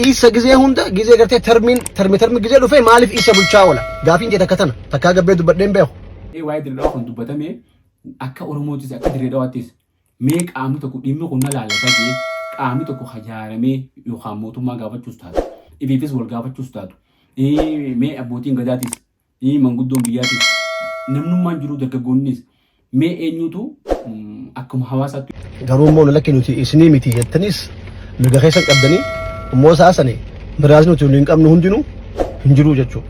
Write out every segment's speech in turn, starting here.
isa gizee hunda gizee gartee termi gizee dhufee maaliif isa bulchaa oola gaafiin jedha katana takkaa gabbee dubbadheen beeku. Waa'ee Dirreedhawaa kun dubbatame akka Oromootis akka Dirreedhawaattis mee qaamni tokko dhimmi kun na laallata jee qaamni tokko hajaaramee yookaan mootummaa gaafachuus taatu ifiifis wal gaafachuus taatu mee abbootiin gadaatis manguddoon biyyaatis namnummaan jiru dargaggoonnis mee eenyutu akkuma hawaasaatti. Garuu immoo lakki nuti isinii miti jettanis mirga keessan qabdanii immoo saasane miraasni nuti hin qabnu hundinuu hin jiru jechuudha.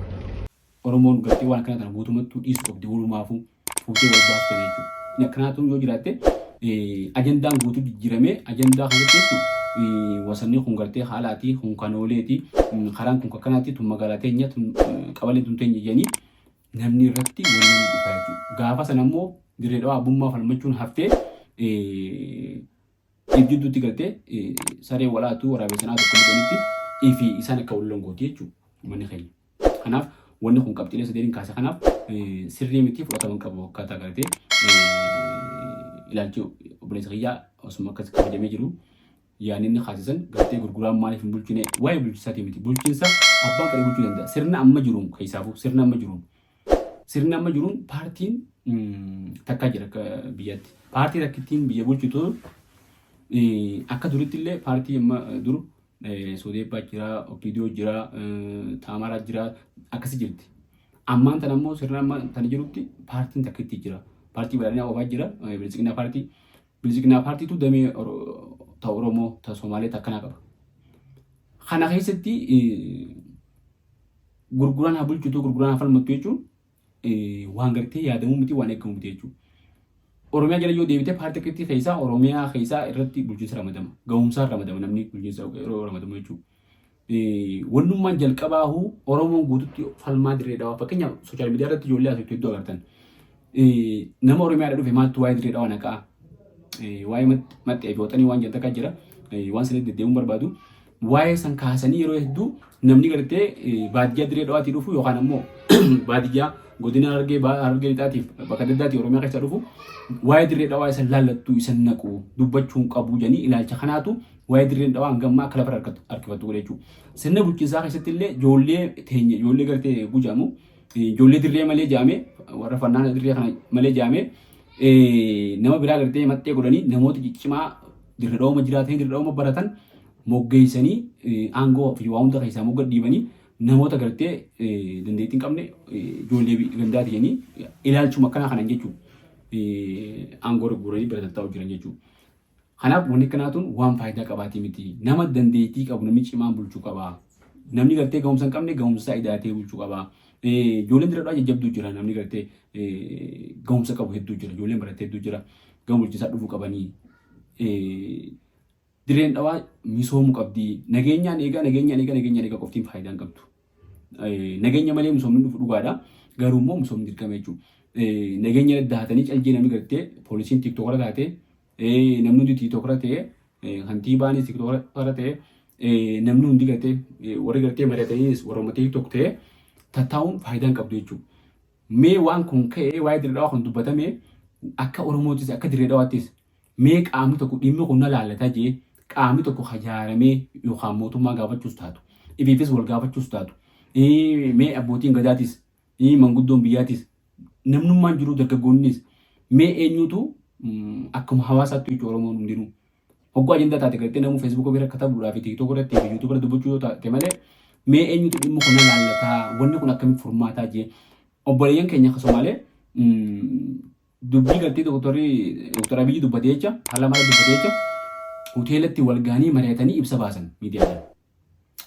Oromoon gartee waan kana guutumatti dhiisu qabdi walumaafuu fuutee wal baastan jechuudha. Akkanaatu yoo jiraatte ajandaan guutuu jijjiiramee ajandaa kanatti jechuudha wasanni kun gartee haalaatii kun kanooleetii karaan kun akkanaatti tun magaalaa teenya tun qabalee tun teenya jedhanii namni irratti waliin dhufaa jechuudha. Gaafa sana immoo Dirreedhawaa abbummaa falmachuun haftee ibjidduutti gartee saree walaatuu waraabee sanaa tokko midhanitti ifi isaan akka wal longooti jechuudha manni keenya. Kanaaf wanni kun qabxiilee sadeeniin kaasa kanaaf sirrii miti fudhataman qabu akkaataa gartee ilaalchi obboleessa kiyyaa osuma akkas kabajamee jiru yaani inni kaasisan gartee gurguraan maaliif hin bulchine waa'ee bulchinsaatii miti bulchiinsa abbaan qaree bulchuu danda'a sirna amma jiruun keessaafuu sirna amma jiruun paartiin takkaa jira biyyatti paartii takkittiin biyya bulchitu akka duritti illee paartii amma duru Sodeebbaa jira, Opiidiyoo jira, Taamaraa jira akkasi jirti. Ammaan tan ammoo sirna amma tan jirutti paartiin takkitti jira. Paartii badhaadhinaa qofaa jira. Bilisiqinaa paartiitu damee ta Oromoo ta Somaalee takkanaa qaba. Kana keessatti gurguraan haa bulchitu gurguraan haa falmattu jechuun waan gartee yaadamuu miti waan eegamu miti jechuudha. Oromiyaa jala yoo deebite paartii takkitti keessaa Oromiyaa keessaa irratti bulchiinsa ramadama. Ga'umsaan ramadama namni bulchiinsa yeroo ramadamu jechuudha. Wannummaan jalqabaahu Oromoon guututti falmaa Dirreedhawaa fakkeenyaaf sooshaal miidiyaa irratti ijoollee asitti hedduu agartan. Nama Oromiyaa dhufe maaltu waa'ee Dirreedhawaa naqaa? Waa'ee maxxee fi waxanii waan jalta kan jira waan sanitti deddeemuun barbaadu. Waa'ee san kaasanii yeroo hedduu namni gartee baadiyyaa Dirreedhawaatii dhufu yookaan ammoo baadiyyaa godina Harargee lixaatiif bakka adda addaatti Oromiyaa keessa dhufu waa'ee Dirreedhawaa isa laallattu isa naqu dubbachuun qabu jedhanii ilaalcha kanaatu waa'ee Dirreedhawaa hangammaa akka lafa harkifatu godhe jechuudha. Sirna bulchiinsaa keessatti illee ijoollee teenya ijoollee gartee gujamu ijoollee dirree malee jaame warra fannaan dirree kana malee jaame nama biraa gartee maxxee godhanii namoota ciccimaa Dirreedhawaa jiraatanii Dirreedhawaa baratan moggeessanii aangoo fi waa hunda keessaa mogga dhiibanii namoota gartee dandeettii hin qabne ijoollee gandaati jedhanii ilaalchuma akkanaa kanan jechuudha. Aangoo gurguranii bira tattaa'u jiran jechuudha. Kanaaf wanni akkanaatuun waan faayidaa qabaatii miti. Nama dandeettii qabu namni cimaan bulchuu qaba. Namni gartee ga'umsa hin qabne ga'umsa idaatee bulchuu qaba. Ijoolleen Dirreedhawaa jajjabduu jira. Namni gartee ga'umsa qabu hedduu jira. Ijoolleen barattee hedduu jira. Ga'umsa bulchiinsaa dhufuu qabanii. Dirreedhawaa misoomuu qabdi. Nageenyaan eegaa qoftiin faayidaa hin qabdu. Nageenya malee misoomni dhufu dhugaadha. Garuu immoo misoomni dirqama jechuudha. Nageenya dahatanii callee namni gartee poolisiin tiiktookara taatee namni hundi tiiktookara ta'ee kantiibaanis tiiktookara ta'ee namni hundi gartee warri gartee mari'ataniis warra tiiktook ta'ee tattaa'uun faayidaa hin qabdu jechuudha. Mee waan kun ka'ee waa'ee Dirreedhawaa kan dubbatame akka Oromootis akka Dirreedhawaattis mee qaamni tokko dhimmi kun na laallataa jee qaamni tokko hajaaramee yookaan mootummaa gaafachuus taatu ifiifis wal gaafachuus taatu mee abbootiin gadaatis manguddoon biyyaatis namnummaan jiru dargaggoonnis mee eenyutu akkuma hawaasaatti jechuudha Oromoon hundinuu. Hogguu ajandaa taate gartee namuu feesbuukii irra katabuudhaa fi tiiktook irratti fi yuutuub irratti dubbachuu yoo taate malee mee eenyutu dhimma kun laallataa wanni kun akkamitti furmaataa jee obboleeyyan keenya akkasumalee dubbii gartee Dr. Abiyyi dubbatee jecha haala mara dubbatee jecha hoteelatti wal gaanii mari'atanii ibsa baasan miidiyaadhaan.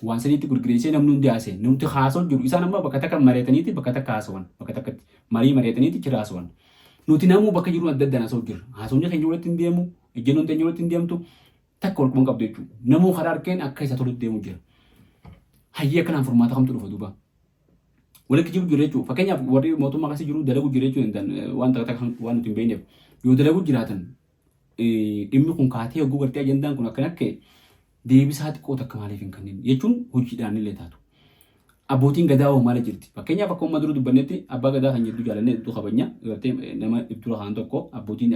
Waan sadiitti gurgureessee namni hundi haasee nuti haasoo jiru isaan amma bakka takka mari'ataniiti bakka takka haasawan bakka takkatti marii mari'ataniiti jira haasawan. Nuti namuu bakka jiru adda addaan haasoo jira. Haasawni keenya walitti hin deemu ejjennoon teenya walitti hin deemtu takka wal quban qabdu jechuudha. Namuu karaa harkeen akka isa tolutti deemu jira. Hayyee akkanaan furmaata kamtu dhufa duuba. Walitti jiru jira jechuudha. Fakkeenyaaf warri mootummaa akkasii jiru dalagu jira jechuudha waan takka waan nuti hin beekneef yoo dalagu jiraatan dhimmi kun kaatee hogguu gartee ajandaan kun akkana akka deebisaa xiqqoo takka maaliif hin kanneen jechuun hojiidhaan illee taatu. Abbootiin gadaa maal jirti? Fakkeenyaaf akka uummata dura dubbannetti abbaa gadaa kan jedhu jaalannee hedduu kabajna. Gartee nama ibdura kaan tokko abbootiin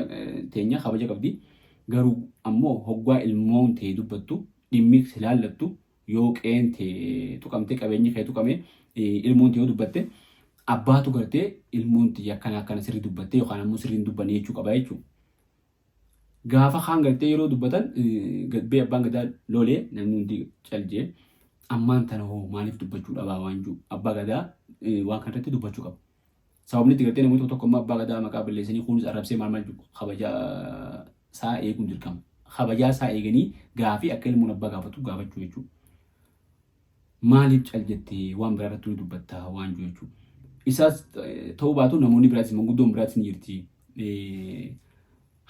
teenya kabaja qabdi. Garuu ammoo hoggaa ilmoon ta'ee dubbattu dhimmi ilaallattu yoo qeente tuqamte qabeenyi kee tuqame ilmoon yoo dubbatte abbaatu gartee ilmoon akkana sirrii dubbatte yookaan ammoo sirriin dubbanne jechuu qaba jechuudha. Gaafa kaan gartee yeroo dubbatan gadbee abbaan gadaa lolee namni hundi calje ammaan tana hoo maaliif dubbachuu dhabaa waan jiru abbaa gadaa waan kanarratti dubbachuu qaba. Sababni itti gartee namoota tokko abbaa gadaa maqaa balleessanii kunis arrabsee maal kabajaa isaa eeguun dirqama. Kabajaa isaa eeganii gaafii akka ilmoon abbaa gaafatu gaafachuu jechuudha. Maaliif caljettee waan biraa irratti dubbattaa waan jiru jechuudha. Isaas ta'uu baatu namoonni biraatis manguddoon biraatis ni jirti.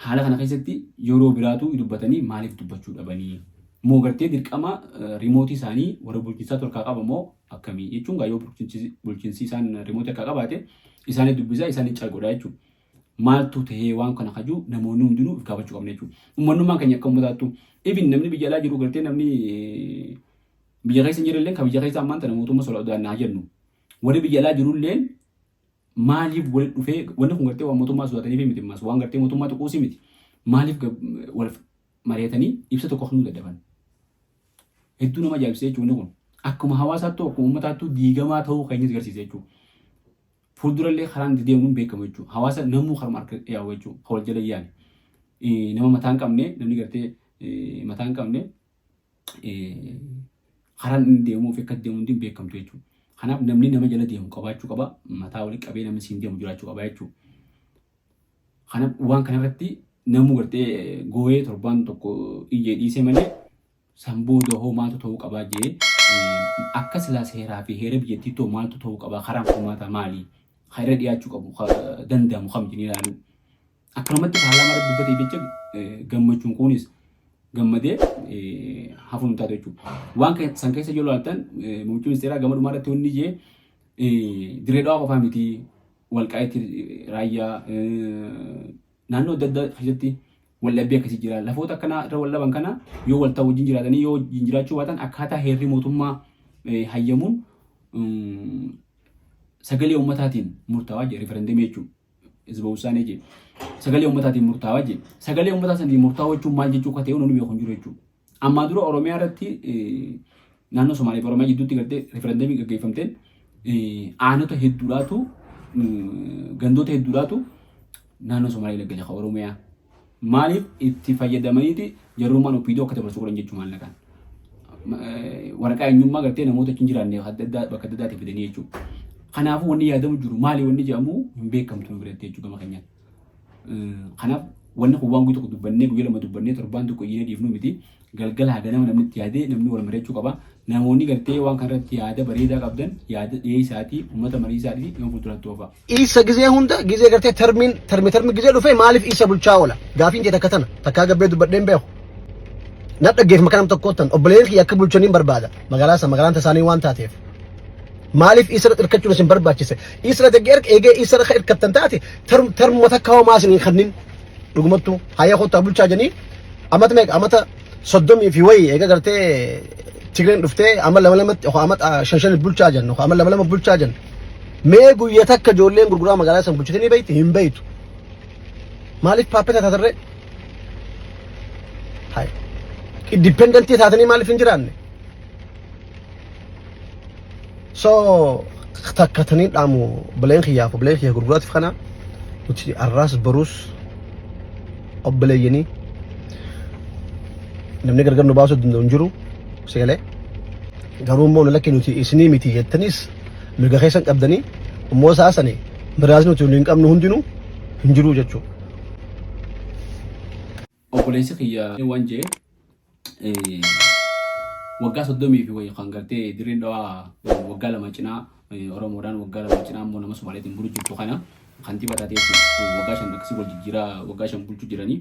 Haala kana keessatti yeroo biraatu dubbatanii maaliif dubbachuu dhabanii moo gartee dirqama riimootii isaanii warra bulchiinsaa tolkaa qaba moo akkamii jechuun yoo bulchiinsi isaan riimootii akka qabaate isaanii dubbisaa isaanii calqoodha jechuudha. Maaltu ta'ee waan kana hajuu namoonni hundinuu gaafachuu qabna jechuudha. Uummanummaan keenya akka uummataattu ibin namni biyya alaa jiru gartee namni biyya keessa hin jirelleen kan biyya keessa ammaan tana mootummaa sodaadhaan haa jennu. Warri biyya alaa jirulleen maaliif walitti dhufee wanni kun gartee waan mootummaa sodaataniif miti mas waan gartee mootummaa tuquusi miti. Maaliif wal mari'atanii ibsa tokko kan nu daddaban. Hedduu nama ajaa'ibsiisa jechuudha kun. Akkuma hawaasaattuu akkuma uummataattuu diigamaa ta'uu kan inni agarsiisa jechuudha. Fuuldurallee karaan deemuun beekamu jechuudha. Hawaasa namuu karuma harka yaa'u jechuudha. Kan wal jala yaa'an. Nama mataa hin qabne namni gartee mataa hin qabne karaan inni deemuuf akka deemu hundi beekamtu jechuudha. Kanaaf namni nama jala deemu qabaachuu qaba. Mataa walitti qabee namni siin deemu jiraachuu qaba jechuudha. Kanaaf waan kanarratti namuu gartee gooyee torbaan tokko iyyee dhiisee malee sambooda hoo maaltu ta'uu qabaa jee akka silaa seeraa fi heera biyyattii ta'u maaltu ta'uu qabaa karaan furmaata maalii heera dhiyaachuu qabu danda'amu kam jennee ilaalu. Akkanumatti haala mara dubbatee jecha gammachuun kunis gammadee hafuun hin taatu jechuudha. Waan san keessa yoo ilaaltan muummichi ministeeraa gama dhumaa irratti wanni jee dirree dhawaa qofaa miti walqaa'itti raayyaa naannoo adda addaa keessatti wallabbii akkasii jira. Lafoota akkanaa irra wallaban kana yoo wal ta'u wajjin jiraatanii yoo wajjin jiraachuu baatan akkaataa heerri mootummaa hayyamuun sagalee uummataatiin murtaawaa jira referendamii jechuudha. Hizba usaanee jee sagalee uummataatiin murtaawaa jee sagalee uummataa saniin murtaawaa jechuun maal jechuu akka ta'e hundi beeku hin jiru jechuudha. Ammaa dura Oromiyaa irratti naannoo Somaalee fi Oromiyaa gidduutti gartee referendamii gaggeeffamteen aanota hedduudhaatu gandoota hedduudhaatu naannoo Somaalee laggala kan Oromiyaa maaliif itti fayyadamaniiti jarummaan opiidoo akka dabarsu godhan jechuun maallaqaan. Waraqaa eenyummaa gartee namoota achi hin jiraanne bakka adda addaatti fidanii jechuudha. Kanaafuu wanni yaadamu jiru maali wanni jedhamu hin beekamtu biratti jechuudha gama keenyaan. Kanaaf wanni kun waan guyyaa tokko dubbannee guyyaa lama dubbannee torbaan tokko iyyee dhiifnu miti galgala ganama namni itti yaadee namni wal mari'achuu qaba. Namoonni gartee waan kanarratti yaada bareedaa qabdan yaada dhiyeessaatii uummata marii isaatii nama fuulduratti oofa. Isa gizee hunda gizee gartee tarmi gizee dhufee maaliif isa bulchaa oola? Gaafiin jedha akkatana takkaa gabbee dubbadheen beeku. Na dhaggeeffama kanam tokkottan obboleen kiyya akka bulchaniin barbaada. Magaalaan tasaanii waan taateef. Maaliif isa irkachuun isin barbaachise? Isa deeggar eegee isa irkattan taate tarmuma takka hoo maasiniin kannin dhugumattu hayya kottaa bulchaa janii amata meeqa amata 30 fi wayi eega gartee Tigireen dhuftee amma lamatti shan bulchaa jennu amma lama bulchaa jennu mee guyyaa takka ijoolleen gurguraa magaalaa san bulchitanii beekti hin beektu maaliif paappeta taatarree hay indipendentii taatanii maaliif hin jiraanne so takkatanii dhaamu bileen kiyya gurguraatiif kana nuti arraas baruus obboleeyyanii namni gargar nu baasuu danda'u hin jiru. Sagalee garuu immoo nalakki nuti isinii miti jettanis mirga keessan qabdanii immoo saasanii biraas nuti hin qabnu hundinuu hin jiru jechuudha. Obboleessi kiyya waan jee waggaa 30 fi wayii kan gartee dirreen dhawaa waggaa 2 cinaa Oromoodhaan waggaa 2 cinaa immoo nama Somaaleetiin bulu jirtu kana kantiibaa taatee waggaa 5 akkasii wal jijjiiraa waggaa 5 bulchuu jiranii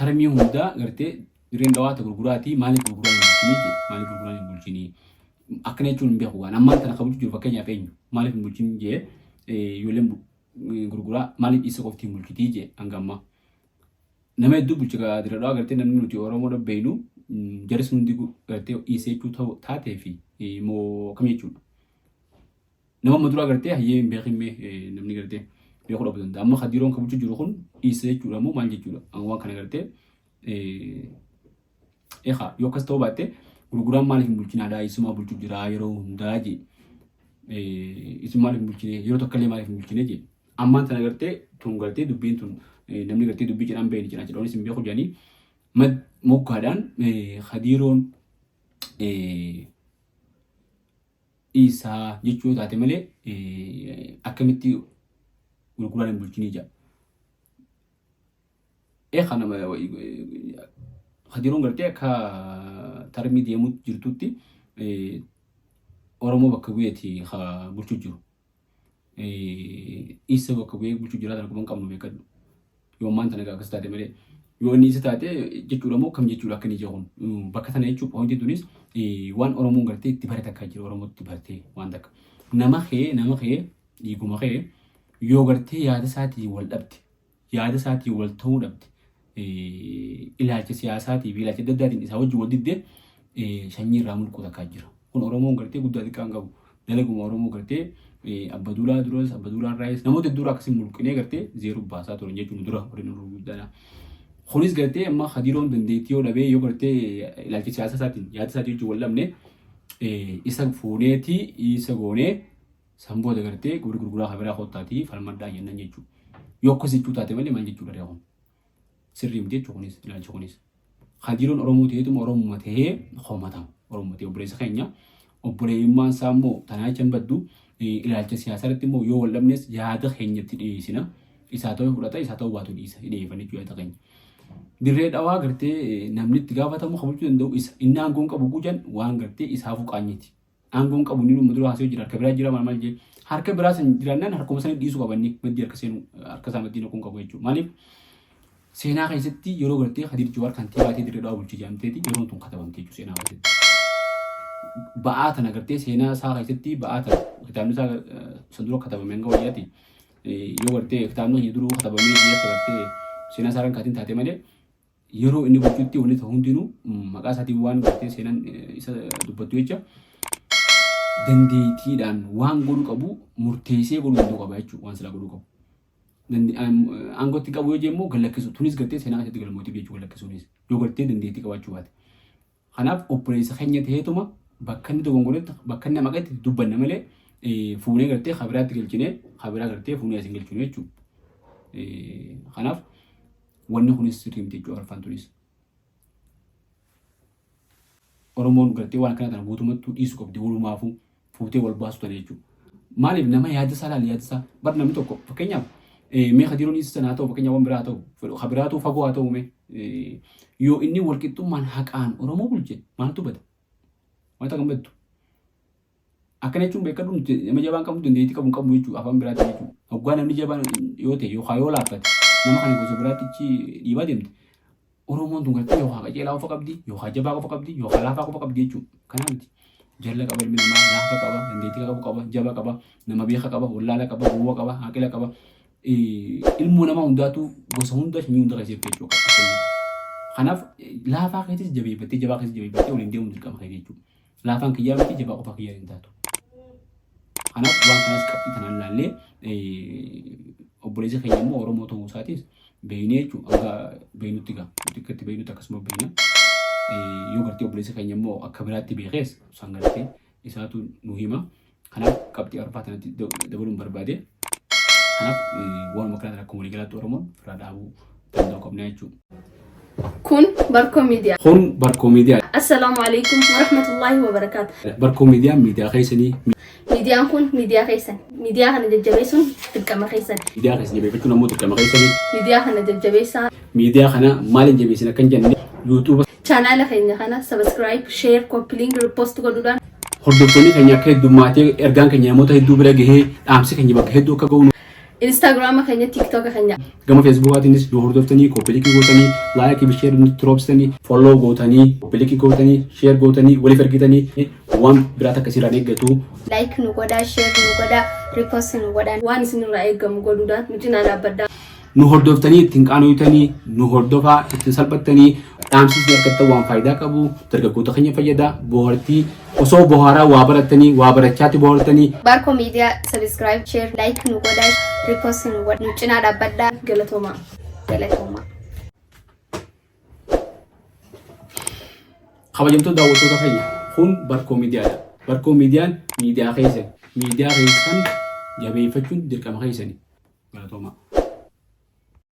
tarmii hundaa gartee dirreen dhawaa gurguraatii maaliif gurguraan hin bulchinii akkana jechuun hin beeku waan ammaan kana kabulchu jiru fakkeenyaaf eenyu maaliif hin bulchin jee ijoolleen gurguraa maaliif isa qofti hin bulchitii jee hangamma nama hedduu bulchigaa dirree dhawaa gartee namni nuti Oromoo dabbeenu jaris hundi gartee dhiisee jechuu taatee fi moo kam jechuudha. Nama maduraa gartee hayyee hin beekne namni gartee beekuu dhabu danda'a amma kadiroon kabulchu jiru kun dhiisee jechuudha moo maal jechuudha waan kana gartee yoo akkas ta'uu baatte gurguraan maaliif hin bulchine aadaa isuma bulchuu jira yeroo hundaa jee isin maaliif hin bulchine yeroo tokkollee maaliif hin bulchine jee ammaan tana gartee tun gartee dubbiin tun namni gartee dubbii jedhan beeni jedhan jedhoonis hin beeku jedhanii moggaadhaan hadiiroon isaa jechuu taate malee akkamitti gurguraan hin bulchinii jaa. Kana hadiiroon gartee akka tarmii deemuu jirtutti Oromoo bakka bu'eeti bulchuu jiru. Isa bakka bu'ee bulchuu jiraatan akkuma hin qabnu beekadhu. Yoo ammaan tana akkas taate malee yoo inni isa taate jechuudha moo kam jechuudha akka inni jechuun bakka tana jechuun pointii tunis waan Oromoon gartee itti barate akka jiru Oromootti bartee waan takka nama kee dhiiguma kee yoo gartee yaada isaatii wal dhabde yaada isaatii wal ta'uu dhabde ilaalcha siyaasaatii fi ilaalcha daddaatiin isaa wajjin wal diddee sanyii irraa mulquu takkaa jira. Kun Oromoon gartee guddaa xiqqaan qabu dalaguma Oromoo gartee abba duulaa duras abba duulaa raayis namoota dura akkasii mulqinee gartee zeeroo baasaa turan jechuun dura warreen guddaadha. Kunis gartee amma hadiiroon dandeettii yoo dhabee yoo gartee ilaalcha siyaasa isaatiin yaada isaatii wajjin wal dhabne isa fuuneetii isa goonee sanboota gartee gurguraa habiraa kottaatii falmaddaa jennan jechuudha. Yoo akkas jechuu taate malee maal jechuudha ree'oon. Sirrii miti jechuun kunis ilaalcha kunis. Hadiiroon Oromoo ta'eetuma Oromoo ta'ee hoomatamu. Oromoo ta'ee obboleessa keenya obboleeyummaan isaa immoo tanaa jecha hin baddu ilaalcha siyaasaa irratti immoo yoo wal dhabnes yaada keenyatti dhiyeessina. Isaa ta'uu fudhata isaa ta'uu baatu dhiisa dhiyeeffan jechuudha yaada keenya. Dirree dhawaa gartee namni itti gaafatamu qabachuu danda'u isa. Inni aangoon qabu gujan waan gartee isaafuu qaanyiti. Aangoon qabu ni dhuma dura haasa'u jira harka biraa jira maal jee harka biraa san jiraannaan harkuma sana dhiisuu qabanni maddii harka seenu harka isaa maddii naquun qabu jechuudha. Maaliif seenaa keessatti yeroo gartee Hadiir Jawaar kantiibaatii dirree dhawaa bulchee jedhamteeti yeroon tun katabamte jechuudha seenaa keessatti. Ba'aa tana gartee seenaa isaa keessatti ba'aa tana kitaabni isaa sandura katabame hanga wayyaati yoo gartee kitaabni duruu katabamee biyya gartee seenaa isaa rankaatiin taate malee yeroo inni bulchuutti wanti ta'u hundinuu maqaa isaatiin waan gartee seenaan isa dubbattu jecha dandeettiidhaan waan godhu qabu murteessee godhuu danda'u qaba jechuudha waan sila godhuu qabu. Aangootti qabu yoo jemmoo gallakkisu tunis gartee seenaa keessatti galmootii jechuu gallakkisuunis yoo gartee dandeettii qabaachuu baate. Kanaaf obboleessa keenya ta'eetuma bakka inni dogongoretti bakka inni maqatti dubbanna malee fuunee gartee habiraatti galchinee habiraa gartee fuunee asiin galchinu jechuudha. Kanaaf wanni kunis sirrii miti jechuudha arfaan tunis. Oromoon gartee waan akkana tana guutumatti dhiisuu qabdi walumaafuu fuutee wal baasu tana jechuudha. Maaliif nama yaada isaa laala yaada isaa bar namni tokko fakkeenyaaf mee Hadiiroon isa sanaa ta'u fakkeenyaaf waan biraa ta'u habiraa ta'u fagoo haa ta'u mee yoo inni walqixxummaan haqaan Oromoo bulche maaltu bada? Wanta kan baddu. Akkana jechuun beekadhu nama jabaan qabu dandeettii qabu qabu jechuudha afaan biraatti jechuudha. Hoggaa namni jabaan yoo ta'e yookaan yoo laaffate nama kana gosa biraatti dhiibaa deemte. Oromoon tun gartee yookaan qajeelaa qofa qabdi yookaan jabaa qofa qabdi yookaan laafaa qofa qabdi jechuudha. Kanaa miti. Jalla qaba ilmi namaa laafa qaba dandeettii qabu qaba jaba qaba nama beeka qaba wallaala qaba gowwaa qaba haqila qaba ilmoo nama hundaatu gosa hunda shanii hunda keessatti jechuudha. Kanaaf laafaa keessatti jabeeffattee jabaa keessatti jabeeffattee waliin deemuun dirqama kee jechuudha. Laafaan kiyyaa miti jabaa qofa kiyyaa hin taatu. Kanaaf waan kanas qabxii tanaan laallee obboleessa keenya immoo Oromoo ta'uu isaatis beeknee jechuudha. Akka beeknutti gaa xiqqatti beeknutti akkasuma beekna. Yoo gartee obboleessa keenya immoo akka biraatti beekees isaan gartee isaatu nu hima. Kanaaf qabxii arfaa tanatti dabaluun barbaade. Kanaaf waan makraa akka walii galaatti Oromoon firaa dhaabuu danda'u qabna jechuudha. Kun Barkoo Miidiyaa. Kun Barkoo Miidiyaa. Assalaamu alaikum wa rahmatullahi wa barakaatu. Barkoo Miidiyaa miidiyaa keessanii. Miidiyaan kun miidiyaa keessan. Miidiyaa kana jajjabeessuun dirqama keessan. Miidiyaa kana jabeeffachuun ammoo dirqama keessanii. Miidiyaa kana jajjabeessaa. Miidiyaa kana maaliin jabeessina kan jenne YouTube chaanaala keenya kana subscribe, share, copy link, repost godhuudhaan hordoftoonni keenya akka heddummaatee ergaan keenya namoota hedduu bira gahee dhaamsi keenya bakka hedduu akka ga'u Instagram keenya, TikTok keenya gama Facebookaatiinis yoo hordoftanii copy link gootanii like fi share nutti roobsitanii follow gootanii copy link gootanii share gootanii waliif ergitanii waan biraata akkasiirraan eeggatu like nu godhaa, share nu godhaa, repost nu godhaa waan isinirraa eeggamu godhuudhaan nuti na dhaabbadhaa. Nu hordoftanii ittiin qaanooyitanii nu hordofaa ittiin salphattanii dhaamsisni akka waan faayidaa qabu dargaggoota keenya fayyada bohaartii osoo bohaaraa waa barattanii waa barachaatti bohaartanii Barkoo Miidiyaa subscribe, share, like nu godhaa, repost nu godhaa nu cinaa dhaabbadhaa. Galatoomaa. kabajamtoota daawwattoota keenya kun Barkoo Miidiyaadha. Barkoo Miidiyaan miidiyaa keessan jabeeffachuun dirqama keessani. Galatoomaa.